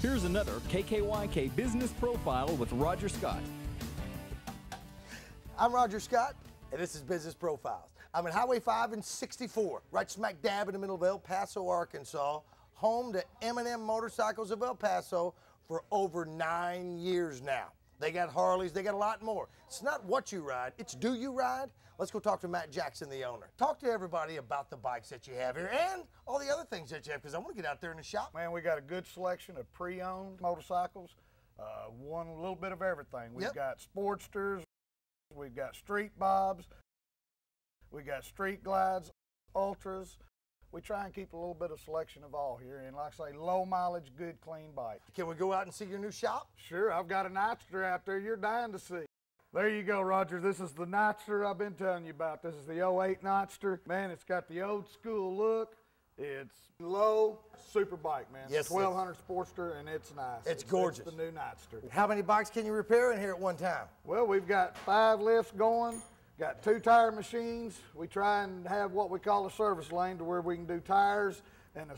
Here's another KKYK Business Profile with Roger Scott. I'm Roger Scott, and this is Business Profiles. I'm at Highway 5 and 64, right smack dab in the middle of El Paso, Arkansas, home to M&M Motorcycles of El Paso for over 9 years now. They got Harleys, they got a lot more. It's not what you ride, it's do you ride? Let's go talk to Matt Jackson, the owner. Talk to everybody about the bikes that you have here and all the other things that you have, because I want to get out there in the shop. Man, we got a good selection of pre-owned motorcycles, one little bit of everything. We've got Sportsters, we've got Street Bobs, we got Street Glides, Ultras. We try and keep a little bit of selection of all here, and like I say, low mileage, good, clean bike. Can we go out and see your new shop? Sure, I've got a Nightster out there you're dying to see. There you go, Roger. This is the Nightster I've been telling you about. This is the 08 Nightster. Man, it's got the old school look. It's low, super bike, man. Yes, 1200 Sportster, and it's nice. It's gorgeous. It's the new Nightster. How many bikes can you repair in here at one time? Well, we've got 5 lifts going. Got 2 tire machines. We try and have what we call a service lane to where we can do tires and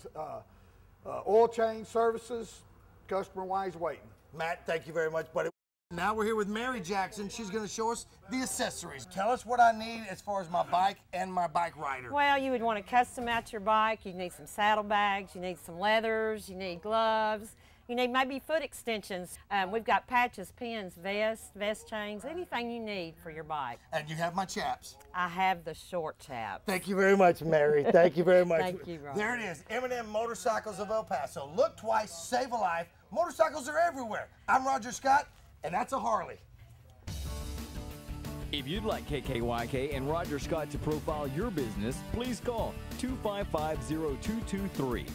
oil change services, customer-wise waiting. Matt, thank you very much, buddy. Now we're here with Mary Jackson. She's going to show us the accessories. Tell us what I need as far as my bike and my bike rider. Well, you would want to custom out your bike. You need some saddlebags, you need some leathers, you need gloves. You need maybe foot extensions. We've got patches, pins, vests, vest chains, anything you need for your bike. And you have my chaps. I have the short chaps. Thank you very much, Mary. Thank you very much. Thank you, Rob. There it is, M&M Motorcycles of El Paso. Look twice, save a life. Motorcycles are everywhere. I'm Roger Scott, and that's a Harley. If you'd like KKYK and Roger Scott to profile your business, please call 255-0223.